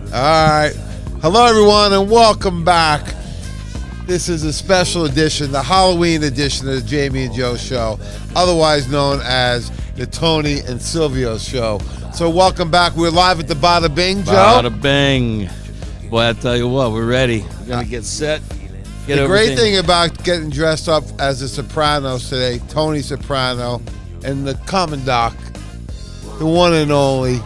All right. Hello, everyone, and welcome back. This is a special edition, the Halloween edition of the Jamie and Joe Show, otherwise known as the Tony and Silvio Show. So welcome back. We're live at the Bada Bing, Joe. Bada Bing. Boy, I tell you what, we're ready. We're going to get set. The great thing about getting dressed up as the Sopranos today, Tony Soprano and the Commandant, the one and only,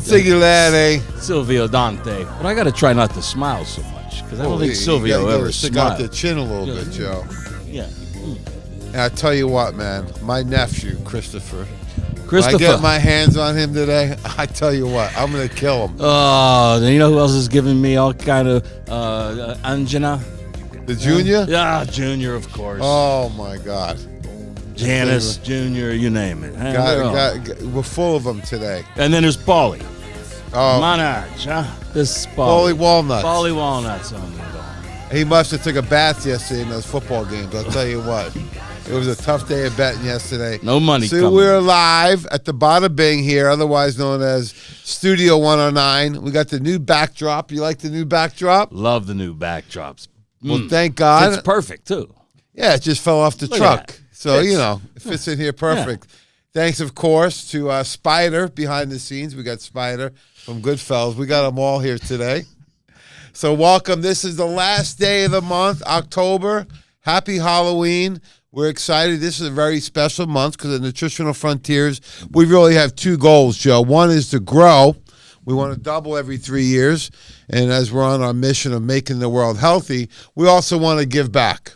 Singularity, Silvio Dante. But I got to try not to smile so much because I don't think Silvio ever stick out smiles. the chin a little bit, Joe. Yeah. And I tell you what, man, my nephew, Christopher, when I get my hands on him today, I tell you what, I'm going to kill him. Oh, you know who else is giving me all kind of angina? The Junior? Yeah, Junior, of course. Oh, my God. Janice, Junior, you name it. We're full of them today. And then there's Paulie. Oh, Monarch, huh? This Paulie Walnuts. Paulie Walnuts. Oh, my God. He must have took a bath yesterday in those football games. I'll tell you what. It was a tough day of betting yesterday. No money So coming. we're live at the Bada Bing here, otherwise known as Studio 109. We got the new backdrop. You like the new backdrop? Love the new backdrops. Well, thank God. It's perfect, too. Yeah, it just fell off the Look at truck. that. So, Fits. it fits in here perfect. Yeah. Thanks, of course, to Spider behind the scenes. We got Spider from Goodfellas. We got them all here today. So welcome. This is the last day of the month, October. Happy Halloween. We're excited. This is a very special month because at Nutritional Frontiers, we really have two goals, Joe. One is to grow. We want to double every 3 years. And as we're on our mission of making the world healthy, we also want to give back.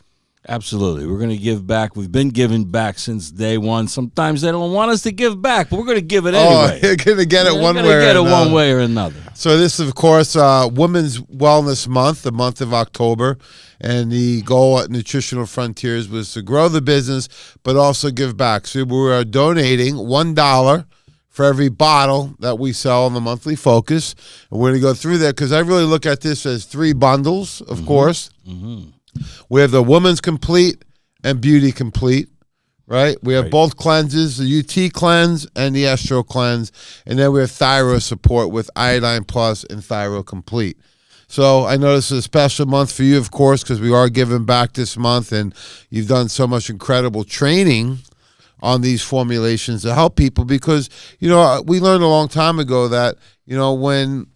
Absolutely. We're going to give back. We've been giving back since day one. Sometimes they don't want us to give back, but we're going to give it anyway. Oh, you're going to get it one way or another. Get it one way or another. So this is, of course, Women's Wellness Month, the month of October. And the goal at Nutritional Frontiers was to grow the business, but also give back. So we are donating $1 for every bottle that we sell on the monthly focus. And we're going to go through that because I really look at this as three bundles, of course. Mm-hmm. We have the Women's Complete and Beauty Complete, right? We have both cleanses, the UT cleanse and the Estro cleanse. And then we have thyroid support with Iodine Plus and Thyroid Complete. So I know this is a special month for you, of course, because we are giving back this month, and you've done so much incredible training on these formulations to help people because, we learned a long time ago that, when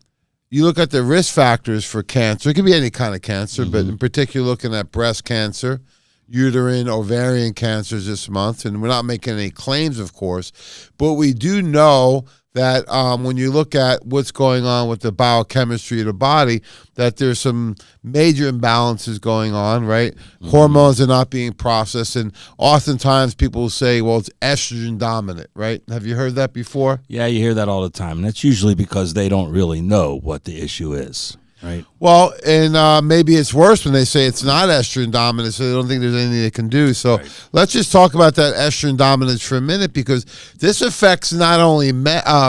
you look at the risk factors for cancer, it could be any kind of cancer, but in particular looking at breast cancer, uterine, ovarian cancers this month, and we're not making any claims, of course, but we do know that when you look at what's going on with the biochemistry of the body, that there's some major imbalances going on, right? Mm-hmm. Hormones are not being processed, and oftentimes people will say, well, it's estrogen dominant, right? Have you heard that before? Yeah, you hear that all the time, and that's usually because they don't really know what the issue is. Right. Well, and maybe it's worse when they say it's not estrogen dominant, so they don't think there's anything they can do. So let's just talk about that estrogen dominance for a minute because this affects not only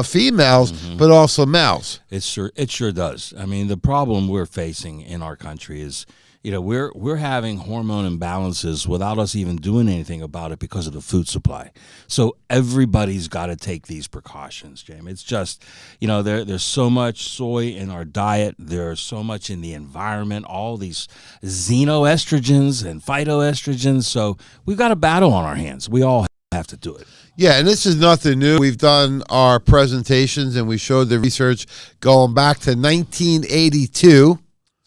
females, but also males. It sure does. I mean, the problem we're facing in our country is, we're having hormone imbalances without us even doing anything about it because of the food supply. So everybody's got to take these precautions, Jamie. It's just, there's so much soy in our diet. There's so much in the environment, all these xenoestrogens and phytoestrogens. So we've got a battle on our hands. We all have to do it. Yeah, and this is nothing new. We've done our presentations and we showed the research going back to 1982.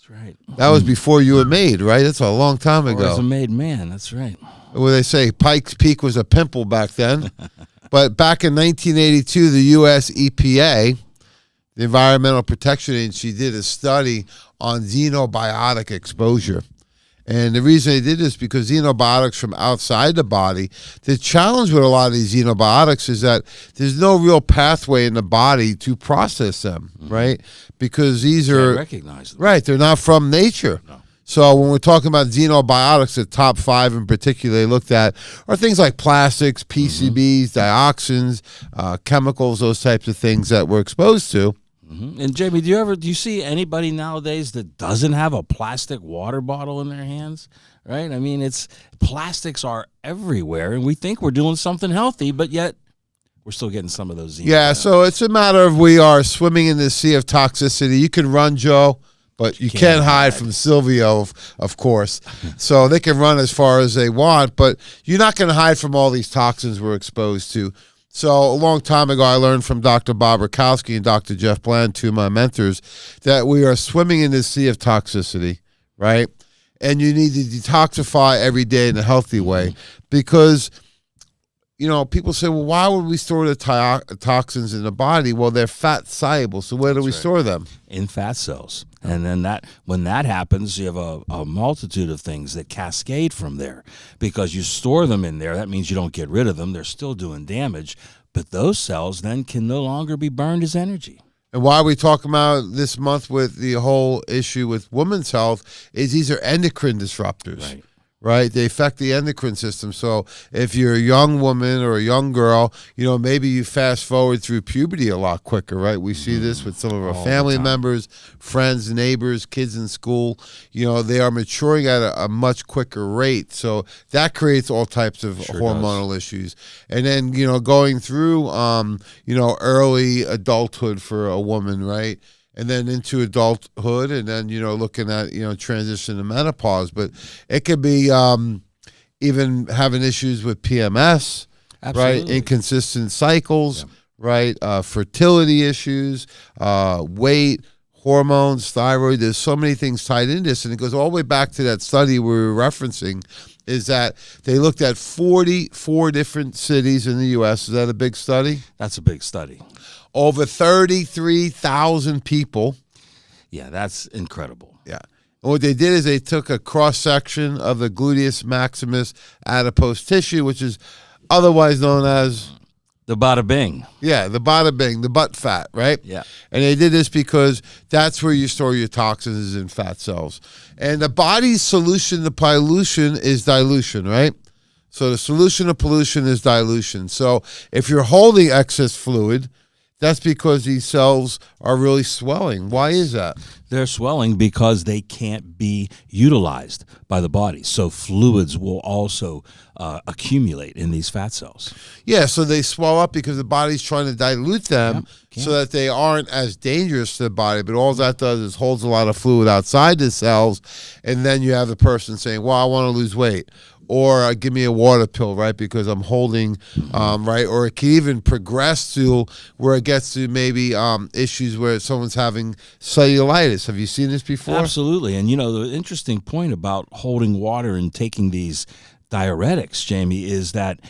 Right. That was before you were made, right? That's a long time ago. I was a made man. That's right. Well, they say Pikes Peak was a pimple back then. But back in 1982, the U.S. EPA, the Environmental Protection Agency, did a study on xenobiotic exposure. And the reason they did this is because xenobiotics from outside the body, the challenge with a lot of these xenobiotics is that there's no real pathway in the body to process them, right? Because these are recognize them. Right, they're not from nature. No. So when we're talking about xenobiotics, the top 5 in particular they looked at are things like plastics, PCBs, dioxins, chemicals, those types of things that we're exposed to. Mm-hmm. And Jamie, do you see anybody nowadays that doesn't have a plastic water bottle in their hands? Right? I mean, plastics are everywhere, and we think we're doing something healthy, but yet We're still getting some of those. Yeah, so it's a matter of we are swimming in the sea of toxicity. You can run, Joe, but you can't hide from Silvio, of course. So they can run as far as they want, but you're not going to hide from all these toxins we're exposed to. So a long time ago, I learned from Dr. Bob Rakowski and Dr. Jeff Bland, two of my mentors, that we are swimming in this sea of toxicity, right? And you need to detoxify every day in a healthy way because, you know, people say, well, why would we store the toxins in the body? Well, they're fat soluble. So where do we store them? In fat cells. And then when that happens, you have a multitude of things that cascade from there because you store them in there. That means you don't get rid of them. They're still doing damage. But those cells then can no longer be burned as energy. And why we talk about this month with the whole issue with women's health is these are endocrine disruptors. Right? They affect the endocrine system. So if you're a young woman or a young girl, you know, maybe you fast forward through puberty a lot quicker, right? We see this with some of our family members, friends, neighbors, kids in school. You know, they are maturing at a much quicker rate. So that creates all types of hormonal issues. And then, you know, going through, you know, early adulthood for a woman, right? And then into adulthood, and then, you know, looking at, you know, transition to menopause. But it could be even having issues with PMS, right? Inconsistent cycles, right? Fertility issues, weight, hormones, thyroid. There's so many things tied in this. And it goes all the way back to that study we were referencing, is that they looked at 44 different cities in the U.S. Is that a big study? That's a big study. Over 33,000 people. Yeah, that's incredible. Yeah. And what they did is they took a cross-section of the gluteus maximus adipose tissue, which is otherwise known as... the bada bing. Yeah, the bada bing, the butt fat, right? Yeah. And they did this because that's where you store your toxins, is in fat cells. And the body's solution to pollution is dilution, right? So the solution to pollution is dilution. So if you're holding excess fluid, that's because these cells are really swelling. Why is that? They're swelling because they can't be utilized by the body. So fluids will also accumulate in these fat cells. Yeah, so they swell up because the body's trying to dilute them so that they aren't as dangerous to the body. But all that does is holds a lot of fluid outside the cells, and then you have the person saying, well, I want to lose weight. Or give me a water pill, right? Because I'm holding, right? Or it can even progress to where it gets to maybe issues where someone's having cellulitis. Have you seen this before? Absolutely. And, you know, the interesting point about holding water and taking these diuretics, Jamie, is that,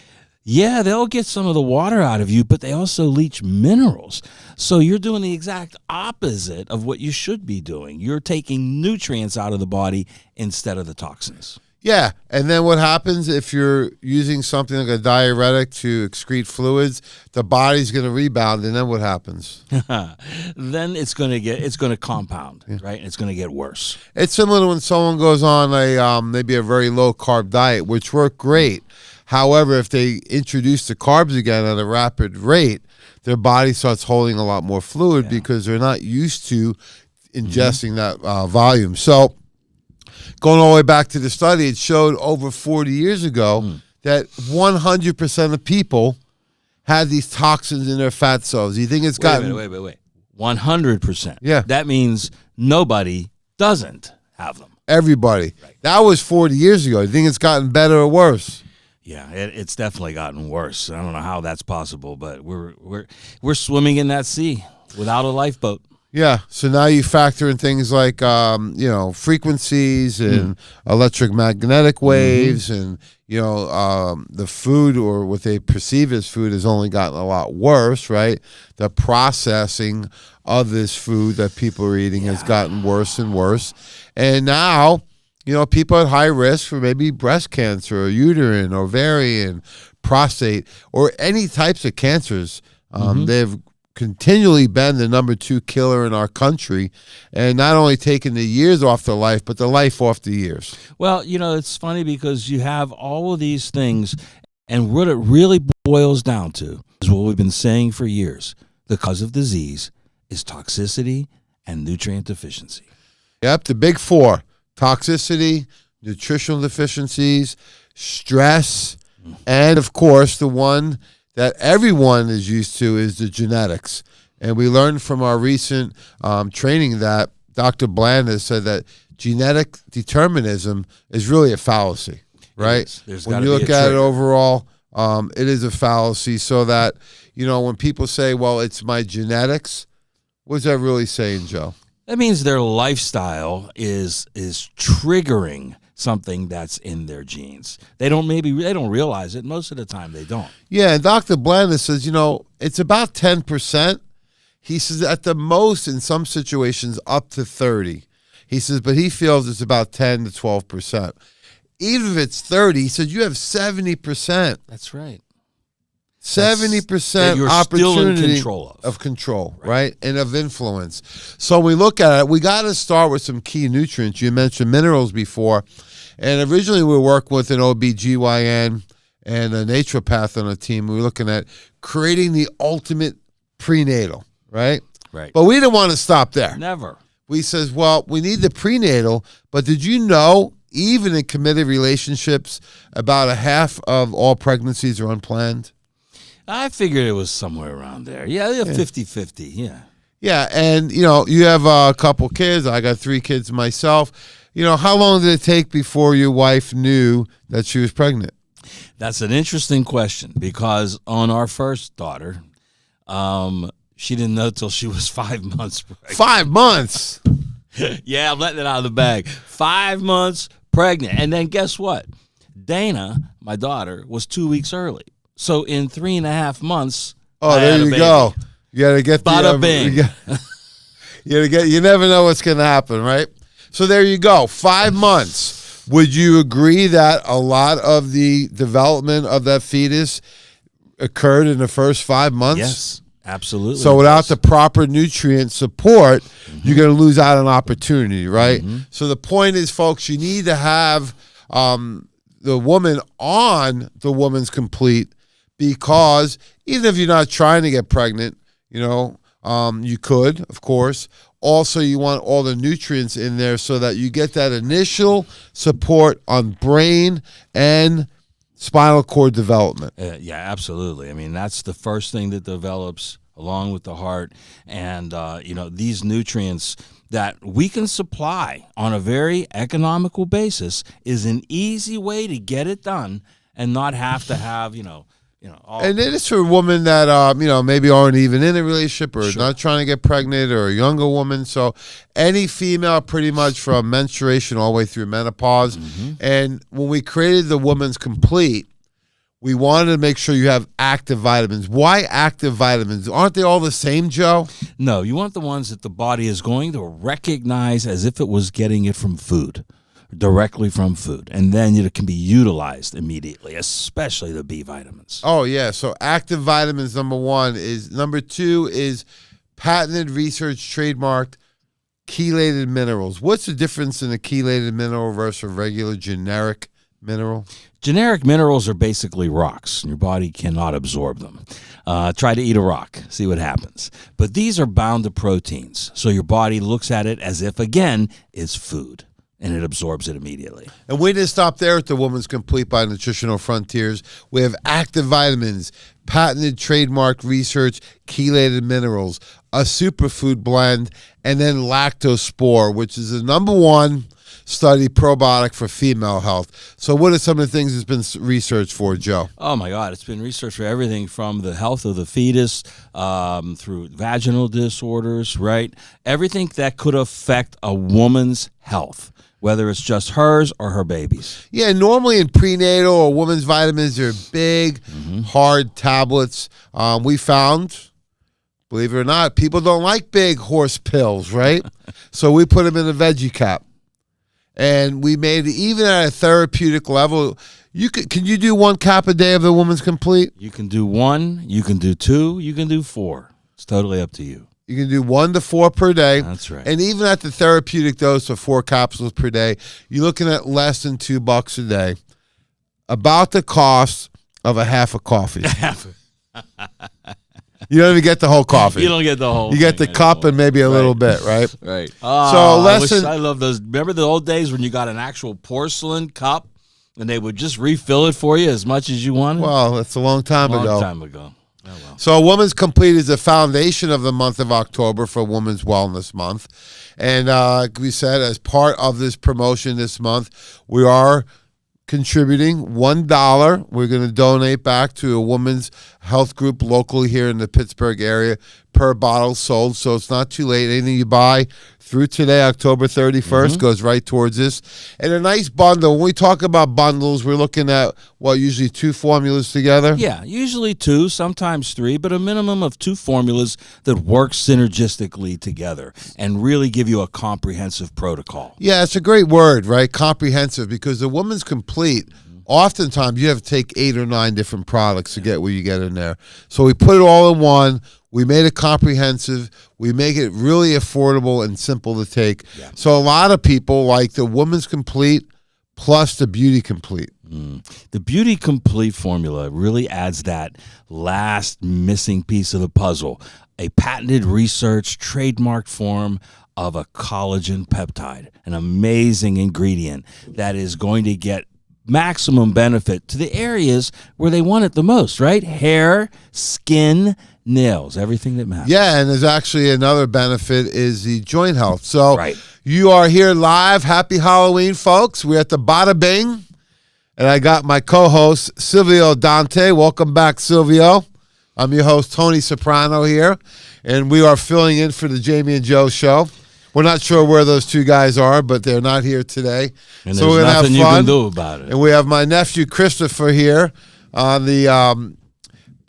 yeah, they'll get some of the water out of you, but they also leach minerals. So you're doing the exact opposite of what you should be doing. You're taking nutrients out of the body instead of the toxins. Yeah, and then what happens if you're using something like a diuretic to excrete fluids? The body's going to rebound, and then what happens? Then it's going to compound, right? It's going to get worse. It's similar to when someone goes on a maybe a very low carb diet, which worked great. However, if they introduce the carbs again at a rapid rate, their body starts holding a lot more fluid because they're not used to ingesting that volume. So, going all the way back to the study, it showed over 40 years ago that 100% of people had these toxins in their fat cells. Do you think it's gotten... Wait. 100%. Yeah. That means nobody doesn't have them. Everybody. Right. That was 40 years ago. Do you think it's gotten better or worse? Yeah, it's definitely gotten worse. I don't know how that's possible, but we're swimming in that sea without a lifeboat. Yeah, so now you factor in things like, you know, frequencies and electromagnetic waves and, you know, the food or what they perceive as food has only gotten a lot worse, right? The processing of this food that people are eating has gotten worse and worse. And now, you know, people at high risk for maybe breast cancer or uterine, ovarian, prostate, or any types of cancers, they've continually been the number 2 killer in our country, and not only taking the years off the life, but the life off the years. Well, you know, it's funny because you have all of these things, and what it really boils down to is what we've been saying for years. The cause of disease is toxicity and nutrient deficiency. Yep, the big 4: toxicity, nutritional deficiencies, stress, and of course the one that everyone is used to is the genetics. And we learned from our recent training that Dr. Bland has said that genetic determinism is really a fallacy, right? When you look at it overall, it is a fallacy, so that, when people say, well, it's my genetics, what's that really saying, Joe? That means their lifestyle is triggering something that's in their genes. They don't realize it. Most of the time they don't. Yeah, and Dr. Blandis says, it's about 10%. He says at the most in some situations up to 30. He says, but he feels it's about 10 to 12%. Even if it's 30, he said you have 70%. That's right. 70% opportunity of control, right? And of influence. So when we look at it, we got to start with some key nutrients. You mentioned minerals before. And originally we were working with an OBGYN and a naturopath on a team. We were looking at creating the ultimate prenatal, right? Right. But we didn't want to stop there. Never. We says, well, we need the prenatal, but did you know even in committed relationships, about a half of all pregnancies are unplanned? I figured it was somewhere around there. Yeah, 50-50, yeah. Yeah, and, you have a couple kids. I got 3 kids myself. How long did it take before your wife knew that she was pregnant? That's an interesting question, because on our first daughter, she didn't know till she was 5 months pregnant. 5 months? Yeah, I'm letting it out of the bag. 5 months pregnant. And then guess what? Dana, my daughter, was 2 weeks early. So in 3.5 months, I there had a you baby. go. You got to get Bada bing. You never know what's going to happen, right? So there you go. 5 months. Would you agree that a lot of the development of that fetus occurred in the first 5 months? Yes, absolutely. So without the proper nutrient support, you're going to lose out on opportunity, right? So the point is, folks, you need to have the woman on the Woman's Complete, because even if you're not trying to get pregnant, you could, of course. Also, you want all the nutrients in there so that you get that initial support on brain and spinal cord development. Yeah, absolutely. I mean, that's the first thing that develops along with the heart. And, these nutrients that we can supply on a very economical basis is an easy way to get it done and not have to have, and it is for women that maybe aren't even in a relationship or not trying to get pregnant, or a younger woman. So any female, pretty much from menstruation all the way through menopause. And when we created the Woman's Complete, we wanted to make sure you have active vitamins. Why active vitamins? Aren't they all the same, Joe? No, you want the ones that the body is going to recognize as if it was getting it from food, directly from food, and then it can be utilized immediately, especially the B vitamins. Oh, yeah. So active vitamins, number 1 is. Number 2 is patented, research, trademarked chelated minerals. What's the difference in a chelated mineral versus a regular generic mineral? Generic minerals are basically rocks, and your body cannot absorb them. Try to eat a rock, see what happens. But these are bound to proteins, so your body looks at it as if, again, it's food, and it absorbs it immediately. And we didn't stop there at the Woman's Complete by Nutritional Frontiers. We have active vitamins, patented, trademarked research, chelated minerals, a superfood blend, and then Lactospore, which is the number 1 study probiotic for female health. So what are some of the things it's been researched for, Joe? Oh, my God. It's been researched for everything from the health of the fetus through vaginal disorders, right? Everything that could affect a woman's health, whether it's just hers or her baby's. Yeah, normally in prenatal or women's vitamins, they're big, hard tablets. We found, believe it or not, people don't like big horse pills, right? So we put them in a veggie cap. And we made it even at a therapeutic level. Can you do 1 cap a day of the Woman's Complete? You can do 1, you can do 2, you can do 4. It's totally up to you. You can do 1 to 4 per day. That's right. And even at the therapeutic dose of 4 capsules per day, you're looking at less than $2 a day. About the cost of a half a coffee. You don't even get the whole coffee. You don't get the whole. You get the cup and maybe a little bit, right? Right. So I love those. Remember the old days when you got an actual porcelain cup And they would just refill it for you as much as you wanted? Well, that's a long time ago. Long time ago. Oh, well. So Women's Complete is the foundation of the month of October for Women's Wellness Month. And like we said, as part of this promotion this month, we are contributing $1. We're going to donate back to a women's health group locally here in the Pittsburgh area per bottle sold. So it's not too late. Anything you buy through today, October 31st, goes right towards this. And a nice bundle. When we talk about bundles, we're looking at, usually 2 formulas together? Yeah, usually 2, sometimes 3, but a minimum of 2 formulas that work synergistically together and really give you a comprehensive protocol. Yeah, it's a great word, right? Comprehensive, because the Woman's Complete, oftentimes you have to take 8 or 9 different products to get what you get in there. So we put it all in one. We made it comprehensive. We make it really affordable and simple to take. Yeah. So a lot of people like the Woman's Complete plus the Beauty Complete. The Beauty Complete formula really adds that last missing piece of the puzzle, a patented research trademark form of a collagen peptide, an amazing ingredient that is going to get maximum benefit to the areas where they want it the most, right? Hair, skin, nails, everything that matters. Yeah, and there's actually another benefit is the joint health. So you are here live. Happy Halloween, folks. We're at the Bada Bing, and I got my co-host, Silvio Dante. Welcome back, Silvio. I'm your host, Tony Soprano here, and we are filling in for the Jamie and Joe show. We're not sure where those 2 guys are, but they're not here today. And so we're going to have fun. You can do about it. And we have my nephew, Christopher, here on the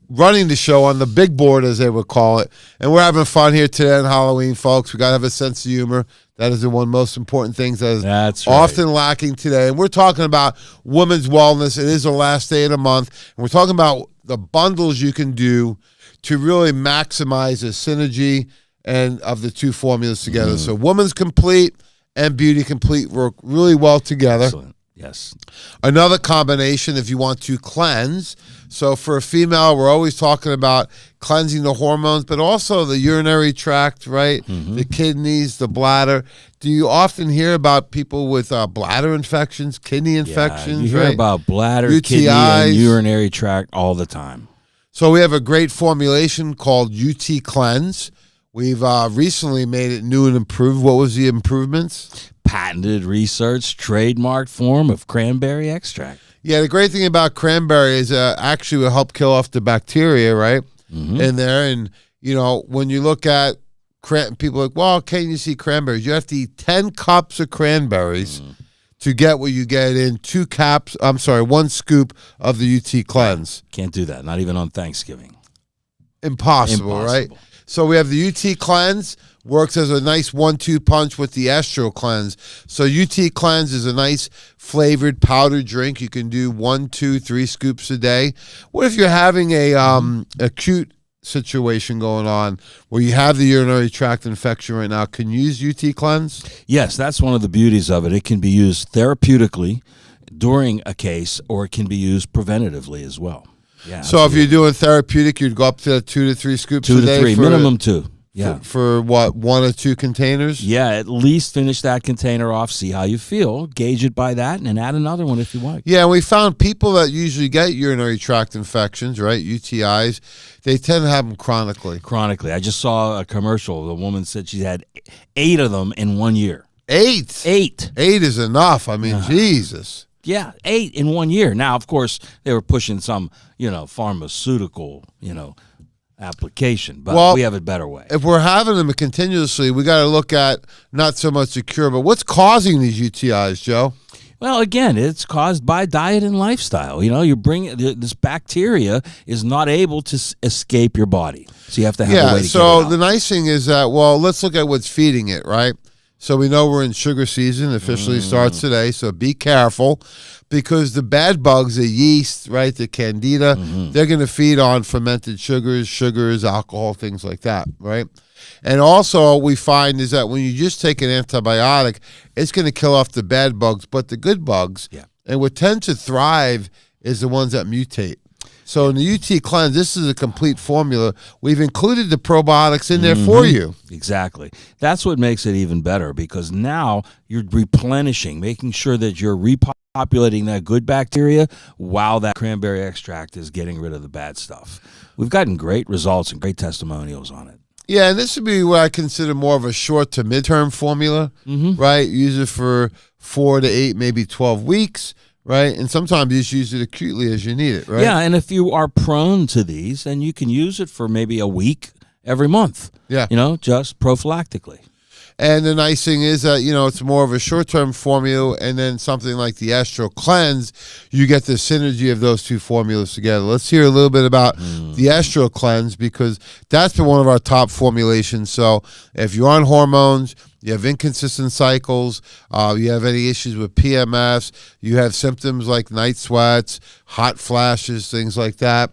running the show on the big board, as they would call it. And we're having fun here today on Halloween, folks. We got to have a sense of humor. That is the one most important things that is often lacking today. And we're talking about women's wellness. It is the last day of the month. And we're talking about the bundles you can do to really maximize the synergy and of the 2 formulas together. So Woman's Complete and Beauty Complete work really well together. Excellent. Yes. Another combination if you want to cleanse. So for a female, we're always talking about cleansing the hormones, but also the urinary tract, right? The kidneys, the bladder. Do you often hear about people with bladder infections, kidney infections? You hear about bladder, UTIs, kidney, and urinary tract all the time. So we have a great formulation called UT Cleanse. We've recently made it new and improved. What was the improvements? Patented research, trademark form of cranberry extract. Yeah, the great thing about cranberry is actually will help kill off the bacteria, right, in there. And, when you look at people are like, well, can you see cranberries? You have to eat 10 cups of cranberries to get what you get in 1 scoop of the UT Cleanse. Can't do that, not even on Thanksgiving. Impossible, right? So we have the UT Cleanse, works as a nice 1-2 punch with the Estro Cleanse. So UT Cleanse is a nice flavored powdered drink. You can do 1, 2, 3 scoops a day. What if you're having a acute situation going on where you have the urinary tract infection right now? Can you use UT Cleanse? Yes, that's one of the beauties of it. It can be used therapeutically during a case, or it can be used preventatively as well. Yeah. So if you're doing therapeutic, you'd go up to 2 to 3 scoops a day? 2 to 3, minimum 2. Yeah. For what, 1 or 2 containers? Yeah, at least finish that container off, see how you feel, gauge it by that, and then add another one if you want. Yeah, we found people that usually get urinary tract infections, right, UTIs, they tend to have them chronically. Chronically. I just saw a commercial. The woman said she had 8 of them in 1 year. 8? 8. 8 is enough. I mean, Jesus. Yeah, 8 in 1 year. Now, of course, they were pushing some, pharmaceutical, application, but we have a better way. If we're having them continuously, we got to look at not so much the cure, but what's causing these UTIs, Joe? Well, again, it's caused by diet and lifestyle. You bring this bacteria is not able to escape your body, so you have to have a way to get it out. The nice thing is that, let's look at what's feeding it, right? So we know we're in sugar season. Officially starts today, so be careful because the bad bugs, the yeast, right, the candida, they're going to feed on fermented sugars, alcohol, things like that, right? And also we find is that when you just take an antibiotic, it's going to kill off the bad bugs, but the good bugs, and what tend to thrive is the ones that mutate. So in the UT Cleanse, this is a complete formula. We've included the probiotics in there for you. Exactly. That's what makes it even better because now you're replenishing, making sure that you're repopulating populating that good bacteria while that cranberry extract is getting rid of the bad stuff. We've gotten great results and great testimonials on it. Yeah, and this would be what I consider more of a short to midterm formula, right? Use it for 4 to 8, maybe 12 weeks, right? And sometimes you just use it acutely as you need it, right? Yeah, and if you are prone to these, then you can use it for maybe a week every month. Yeah. Just prophylactically. And the nice thing is that, it's more of a short-term formula, and then something like the Estro Cleanse, you get the synergy of those two formulas together. Let's hear a little bit about the Estro Cleanse, because that's been one of our top formulations. So if you're on hormones, you have inconsistent cycles, you have any issues with PMS, you have symptoms like night sweats, hot flashes, things like that,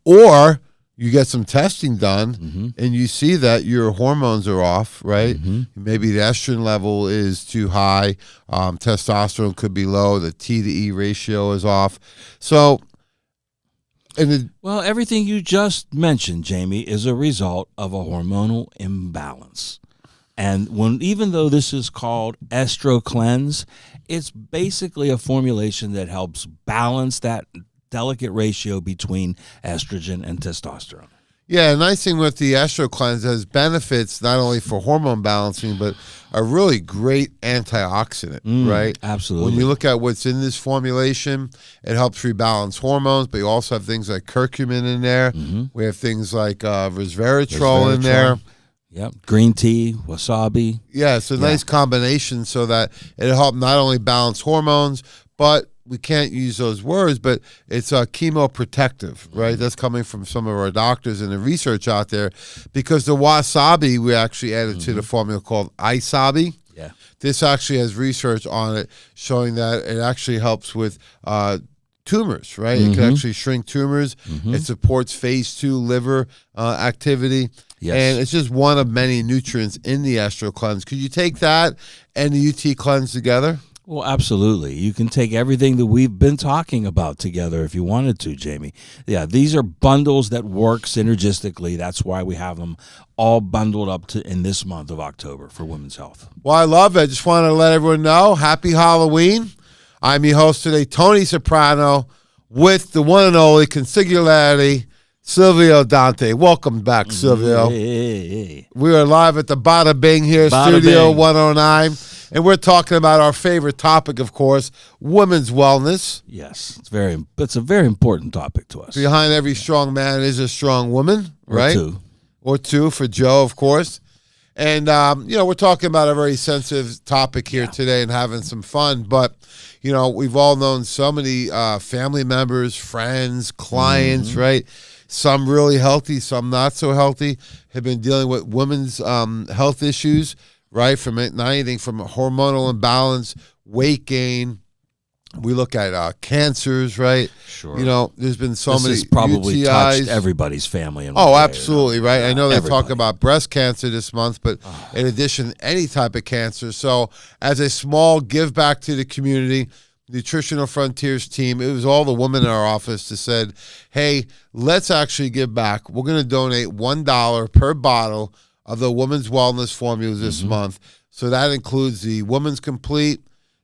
or you get some testing done and you see that your hormones are off, right? Maybe the estrogen level is too high. Testosterone could be low. The T to E ratio is off. So, well, everything you just mentioned, Jamie, is a result of a hormonal imbalance. And even though this is called Estro Cleanse, it's basically a formulation that helps balance that delicate ratio between estrogen and testosterone. Yeah, a nice thing with the Estro Cleanse has benefits not only for hormone balancing, but a really great antioxidant, right? Absolutely. When you look at what's in this formulation, it helps rebalance hormones, but you also have things like curcumin in there. We have things like resveratrol in there. Yep, green tea, wasabi. Yeah, it's a nice combination so that it'll help not only balance hormones, but we can't use those words, but it's chemoprotective, right? That's coming from some of our doctors and the research out there, because the wasabi we actually added to the formula called Isabi. Yeah. This actually has research on it showing that it actually helps with tumors, right? It can actually shrink tumors. It supports phase 2 liver activity. Yes. And it's just one of many nutrients in the Estro Cleanse. Could you take that and the UT Cleanse together? Well, absolutely. You can take everything that we've been talking about together if you wanted to, Jamie. Yeah, these are bundles that work synergistically. That's why we have them all bundled up in this month of October for Women's Health. Well, I love it. I just want to let everyone know, happy Halloween. I'm your host today, Tony Soprano, with the one and only Consigliere, Silvio Dante. Welcome back, Silvio. Hey. We are live at the Bada Bing here, Bada Studio Bing. 109. And we're talking about our favorite topic, of course, women's wellness. Yes, it's a very important topic to us. Behind every strong man is a strong woman, right? Or two for Joe, of course. And, we're talking about a very sensitive topic here today and having some fun. But, we've all known so many family members, friends, clients, right? Some really healthy, some not so healthy, have been dealing with women's health issues, right? From anything from hormonal imbalance, weight gain. We look at cancers, right? Sure. There's been so this many has probably UTIs. touched everybody's family. In one Oh, way, absolutely, right? I know they Everybody. talk about breast cancer this month, but in addition, any type of cancer. So as a small give back to the community, Nutritional Frontiers team, it was all the women in our office that said, hey, let's actually give back. We're going to donate $1 per bottle of the Women's Wellness formulas this month. So that includes the Women's Complete,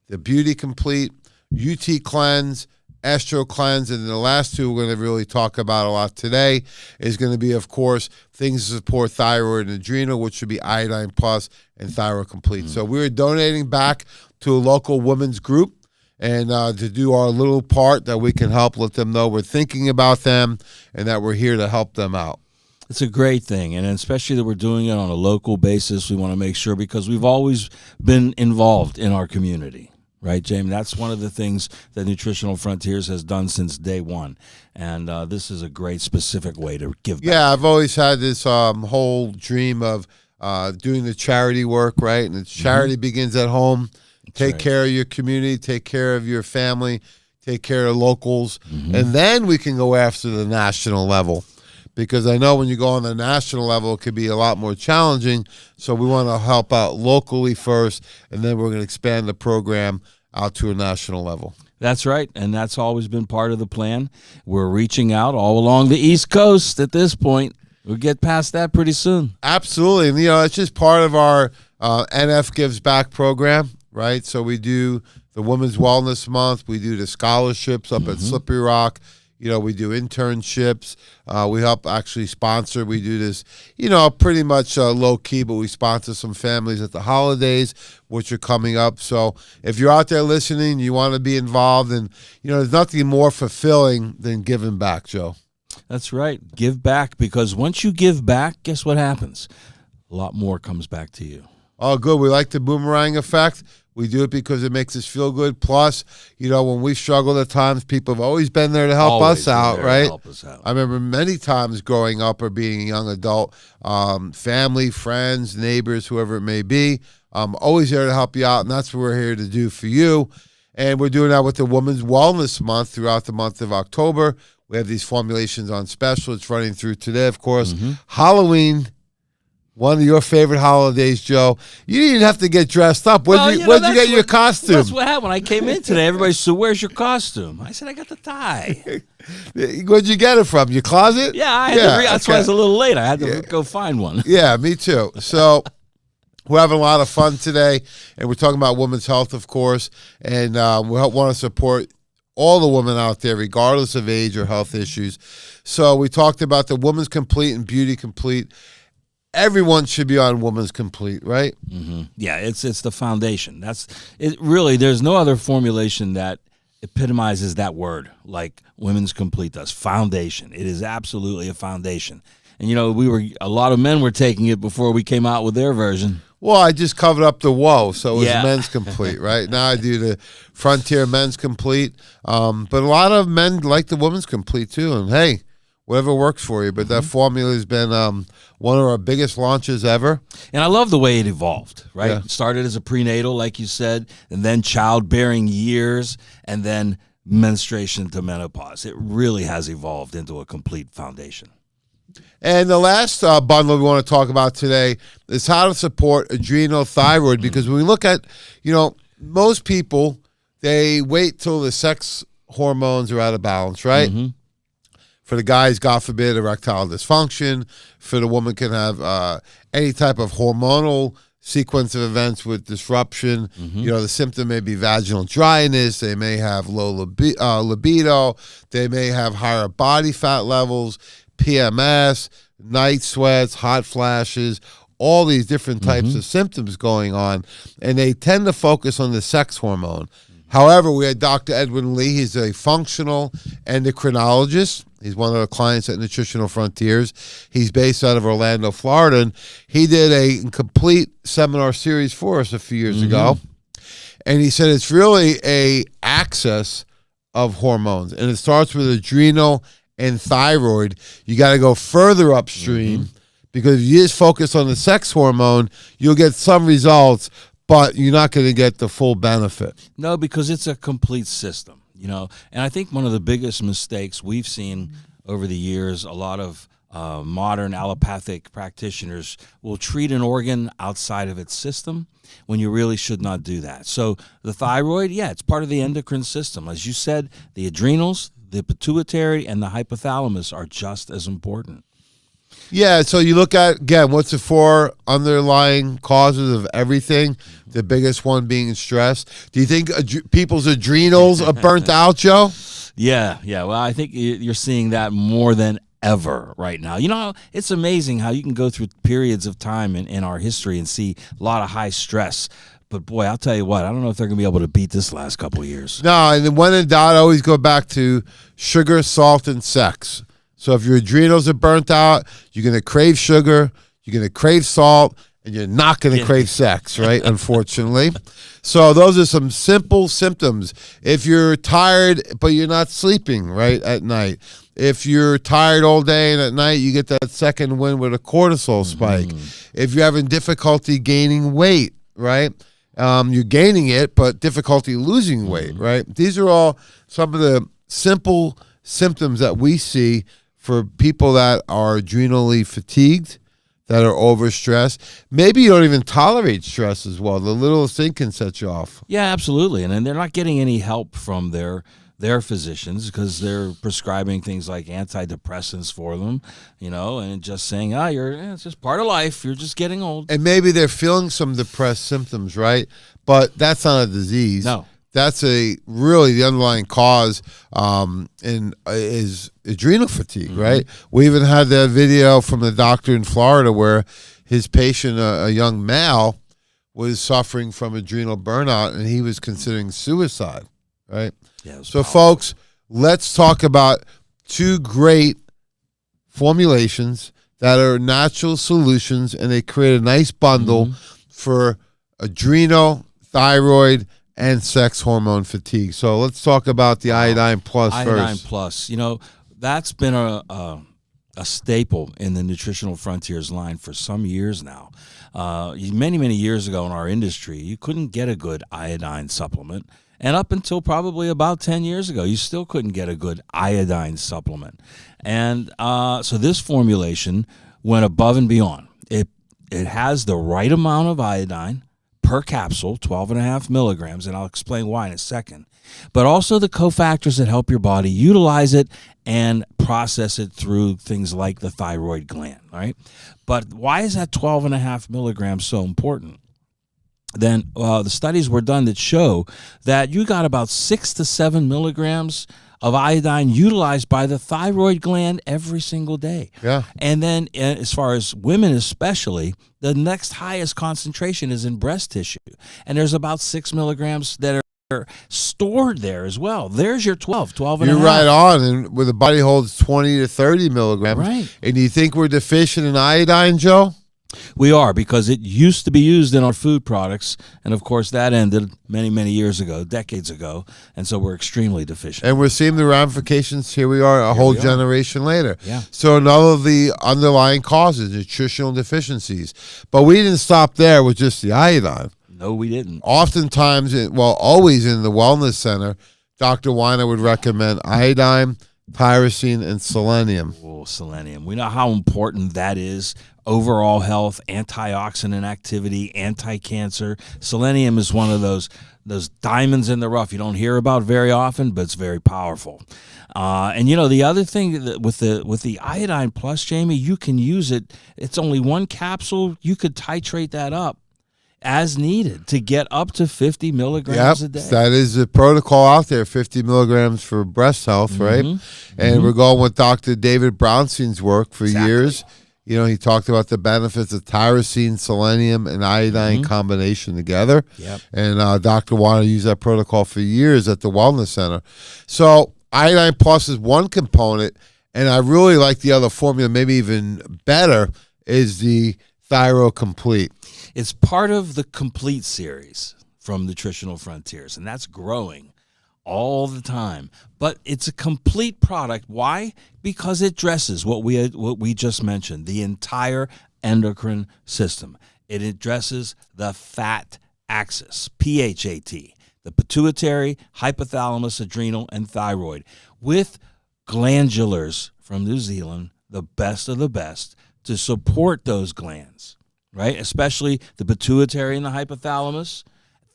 the Beauty Complete, UT Cleanse, Estro Cleanse, and the last two we're going to really talk about a lot today is going to be, of course, things to support thyroid and adrenal, which should be Iodine Plus and Thyroid Complete. So we're donating back to a local women's group, and to do our little part that we can help let them know we're thinking about them and that we're here to help them out. It's a great thing, and especially that we're doing it on a local basis. We want to make sure, because we've always been involved in our community, right, Jamie? That's one of the things that Nutritional Frontiers has done since day one, and this is a great specific way to give back. Yeah, I've always had this whole dream of doing the charity work, right? And the charity begins at home. Take care of your community, take care of your family, take care of locals, and then we can go after the national level. Because I know when you go on the national level, it could be a lot more challenging. So we want to help out locally first, and then we're going to expand the program out to a national level. That's right, and that's always been part of the plan. We're reaching out all along the East Coast at this point. We'll get past that pretty soon. Absolutely. And, it's just part of our NF Gives Back program, right? So we do the Women's Wellness Month. We do the scholarships up at Slippery Rock. We do internships. We help actually sponsor. We do this, pretty much low key, but we sponsor some families at the holidays, which are coming up. So if you're out there listening, you want to be involved, and, there's nothing more fulfilling than giving back, Joe. That's right. Give back, because once you give back, guess what happens? A lot more comes back to you. Oh, good. We like the boomerang effect. We do it because it makes us feel good. Plus, when we've struggled at times, people have always been there to help us out, right? Help us out. I remember many times growing up or being a young adult, family, friends, neighbors, whoever it may be, always there to help you out, and that's what we're here to do for you. And we're doing that with the Women's Wellness Month throughout the month of October. We have these formulations on special. It's running through today, of course. Halloween. One of your favorite holidays, Joe. You didn't have to get dressed up. Where'd you get your costume? That's what happened. When I came in today, everybody said, "Where's your costume?" I said, "I got the tie." Where'd you get it from? Your closet? Yeah, that's why I was a little late. I had to go find one. Yeah, me too. So we're having a lot of fun today, and we're talking about women's health, of course, and we want to support all the women out there, regardless of age or health issues. So we talked about the Woman's Complete and Beauty Complete. Everyone should be on Woman's Complete, right? Yeah, it's the foundation. That's it. Really, there's no other formulation that epitomizes that word like Women's Complete does. Foundation. It is absolutely a foundation. And a lot of men were taking it before we came out with their version. Well, I just covered up the woe, so it was Men's Complete, right? Now I do the Frontier Men's Complete. But a lot of men like the Women's Complete too. And hey, whatever works for you. But that formula has been one of our biggest launches ever. And I love the way it evolved, right? Yeah. It started as a prenatal, like you said, and then childbearing years, and then menstruation to menopause. It really has evolved into a complete foundation. And the last bundle we want to talk about today is how to support adrenal thyroid, because when we look at, most people, they wait till the sex hormones are out of balance, right? For the guys, God forbid, erectile dysfunction. For the woman, can have any type of hormonal sequence of events with disruption. The symptom may be vaginal dryness. They may have low libido. They may have higher body fat levels, PMS, night sweats, hot flashes, all these different types of symptoms going on. And they tend to focus on the sex hormone. However, we had Dr. Edwin Lee. He's a functional endocrinologist. He's one of the clients at Nutritional Frontiers. He's based out of Orlando, Florida. And he did a complete seminar series for us a few years ago. And he said it's really a axis of hormones. And it starts with adrenal and thyroid. You got to go further upstream because if you just focus on the sex hormone, you'll get some results, but you're not going to get the full benefit. No, because it's a complete system, and I think one of the biggest mistakes we've seen over the years, a lot of modern allopathic practitioners will treat an organ outside of its system when you really should not do that. So the thyroid, it's part of the endocrine system. As you said, the adrenals, the pituitary, and the hypothalamus are just as important. Yeah, so you look at, again, what's the four underlying causes of everything? The biggest one being stress. Do you think people's adrenals are burnt out, Joe? Yeah. Well, I think you're seeing that more than ever right now. It's amazing how you can go through periods of time in our history and see a lot of high stress. But, boy, I'll tell you what, I don't know if they're going to be able to beat this last couple of years. No, and then when in doubt, I always go back to sugar, salt, and sex. So if your adrenals are burnt out, you're going to crave sugar, you're going to crave salt, and you're not going to crave sex, right? Unfortunately. So those are some simple symptoms. If you're tired, but you're not sleeping, right, at night. If you're tired all day and at night you get that second wind with a cortisol spike. If you're having difficulty gaining weight, right? You're gaining it, but difficulty losing weight, right? These are all some of the simple symptoms that we see for people that are adrenally fatigued, that are overstressed. Maybe you don't even tolerate stress as well. The littlest thing can set you off. Yeah, absolutely. And then they're not getting any help from their physicians because they're prescribing things like antidepressants for them, and just saying, it's just part of life. You're just getting old. And maybe they're feeling some depressed symptoms, right? But that's not a disease. No. that's a really the underlying cause is adrenal fatigue, right? We even had that video from the doctor in Florida where his patient, a young male, was suffering from adrenal burnout, and he was considering suicide, right? Yeah, so, folks, let's talk about two great formulations that are natural solutions, and they create a nice bundle for adrenal, thyroid, and sex hormone fatigue. So let's talk about the Iodine Plus first. Iodine Plus, that's been a staple in the Nutritional Frontiers line for some years now. Many, many years ago in our industry, you couldn't get a good iodine supplement. And up until probably about 10 years ago, you still couldn't get a good iodine supplement. And so this formulation went above and beyond. It has the right amount of iodine per capsule, 12.5 milligrams, and I'll explain why in a second. But also the cofactors that help your body utilize it and process it through things like the thyroid gland, right? But why is that 12.5 milligrams so important? Then the studies were done that show that you got about 6 to 7 milligrams of iodine utilized by the thyroid gland every single day. Yeah. And then as far as women especially, the next highest concentration is in breast tissue. And there's about 6 milligrams that are stored there as well. There's your 12 and You're a half. right on, and where the body holds 20 to 30 milligrams. Right. And you think we're deficient in iodine, Joe? We are, because it used to be used in our food products, and of course that ended many, many years ago, decades ago, and so we're extremely deficient. And we're seeing the ramifications. Here we are, a whole generation later. Yeah. So another of the underlying causes, nutritional deficiencies. But we didn't stop there with just the iodine. No, we didn't. Oftentimes, always in the wellness center, Dr. Weiner would recommend iodine, tyrosine, and selenium. Oh, selenium. We know how important that is. Overall health, antioxidant activity, anti-cancer. Selenium is one of those diamonds in the rough you don't hear about very often, but it's very powerful. And the other thing that with the Iodine Plus, Jamie, you can use it. It's only one capsule. You could titrate that up as needed to get up to 50 milligrams a day. That is the protocol out there, 50 milligrams for breast health, right? And we're going with Dr. David Brownstein's work for years. He talked about the benefits of tyrosine, selenium, and iodine combination together. Yep. And Dr. Weiner used that protocol for years at the Wellness Center. So Iodine Plus is one component, and I really like the other formula, maybe even better, is the Thyro Complete. It's part of the Complete series from Nutritional Frontiers, and that's growing all the time. But it's a complete product. Why? Because it addresses what we just mentioned, the entire endocrine system. It addresses the fat axis, PHAT, the pituitary, hypothalamus, adrenal, and thyroid, with glandulars from New Zealand, the best of the best, to support those glands, right? Especially the pituitary and the hypothalamus.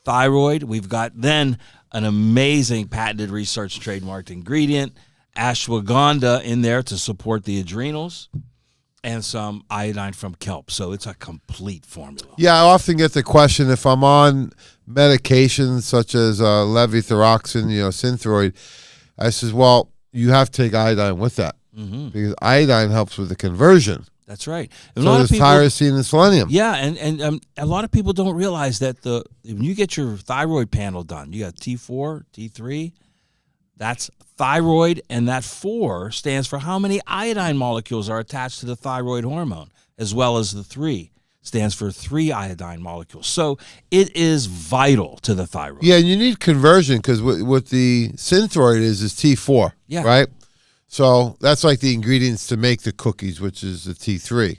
Thyroid, we've got then an amazing patented research trademarked ingredient, ashwagandha, in there to support the adrenals, and some iodine from kelp. So it's a complete formula. Yeah, I often get the question if I'm on medications such as levothyroxine, Synthroid, I says, well, you have to take iodine with that because iodine helps with the conversion. That's right. So there's tyrosine and selenium. Yeah, and a lot of people don't realize that when you get your thyroid panel done, you got T4, T3, that's thyroid, and that 4 stands for how many iodine molecules are attached to the thyroid hormone, as well as the 3 stands for 3 iodine molecules. So it is vital to the thyroid. Yeah, and you need conversion because what the Synthroid is T4, right? So that's like the ingredients to make the cookies, which is the T3.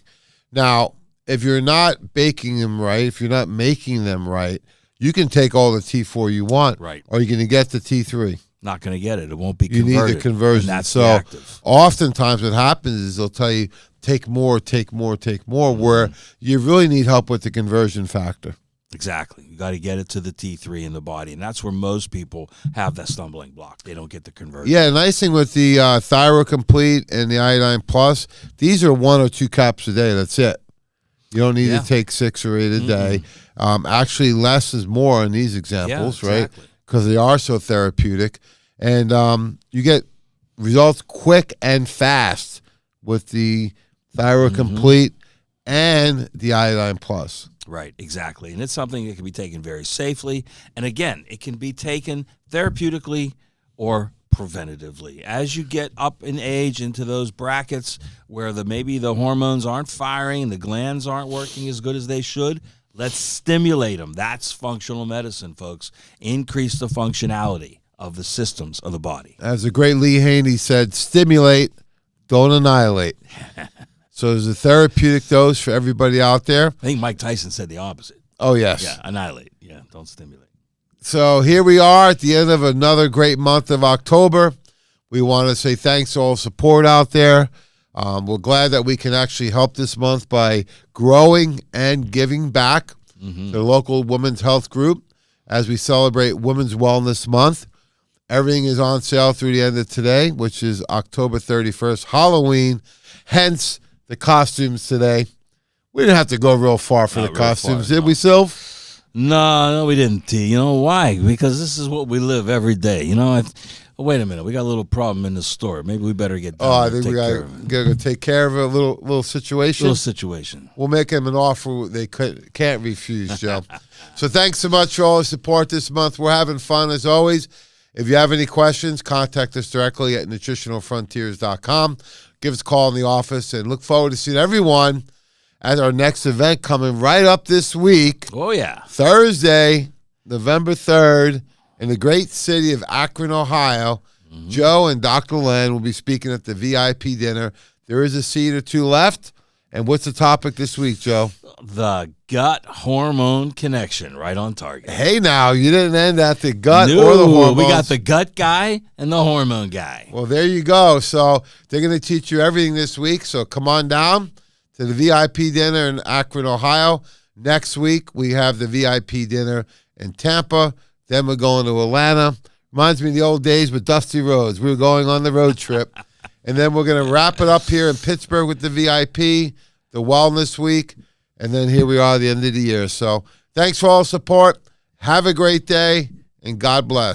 Now, if you're not baking them right, if you're not making them right, you can take all the T4 you want, right, or you're going to get the T3. Not going to get it. It won't be converted. You need the conversion. And that's so the active. Oftentimes what happens is they'll tell you, take more, where you really need help with the conversion factor. Exactly. You got to get it to the T3 in the body, and that's where most people have that stumbling block. They don't get the conversion. Yeah, nice thing with the Thyro Complete and the Iodine Plus, these are 1 or 2 caps a day. That's it. You don't need to take 6 or 8 a day. Actually, less is more in these examples, right? because they are so therapeutic. And you get results quick and fast with the Thyroid Complete and the Iodine Plus. Right, exactly. And it's something that can be taken very safely. And again, it can be taken therapeutically or preventatively. As you get up in age into those brackets where maybe the hormones aren't firing, the glands aren't working as good as they should, let's stimulate them. That's functional medicine, folks. Increase the functionality of the systems of the body. As the great Lee Haney said, stimulate, don't annihilate. So there's a therapeutic dose for everybody out there. I think Mike Tyson said the opposite. Oh, yes. Yeah, annihilate. Yeah, don't stimulate. So here we are at the end of another great month of October. We want to say thanks to all the support out there. We're glad that we can actually help this month by growing and giving back to the local women's health group as we celebrate Women's Wellness Month. Everything is on sale through the end of today, which is October 31st, Halloween, hence the costumes today. We didn't have to go real far for Not the real costumes, far, did no. we, Sylv? No, we didn't, T. You know why? Because this is what we live every day. You know, wait a minute. We got a little problem in the store. Maybe we better get down Oh, I there and think we take care got of it. to take care of it. A little situation. Little situation. We'll make them an offer they can't refuse, Joe. So thanks so much for all the support this month. We're having fun as always. If you have any questions, contact us directly at nutritionalfrontiers.com. Give us a call in the office, and look forward to seeing everyone at our next event coming right up this week. Oh, yeah. Thursday, November 3rd, in the great city of Akron, Ohio. Joe and Dr. Len will be speaking at the VIP dinner. There is a seat or two left. And what's the topic this week, Joe? The gut hormone connection, right on target. Hey, now, you didn't end at the gut No, or the hormones. we got the gut guy and the hormone guy. Well, there you go. So they're going to teach you everything this week. So come on down to the VIP dinner in Akron, Ohio. Next week, we have the VIP dinner in Tampa. Then we're going to Atlanta. Reminds me of the old days with Dusty Rhodes. We were going on the road trip. And then we're going to wrap it up here in Pittsburgh with the VIP, the Wellness Week. And then here we are at the end of the year. So thanks for all the support. Have a great day, and God bless.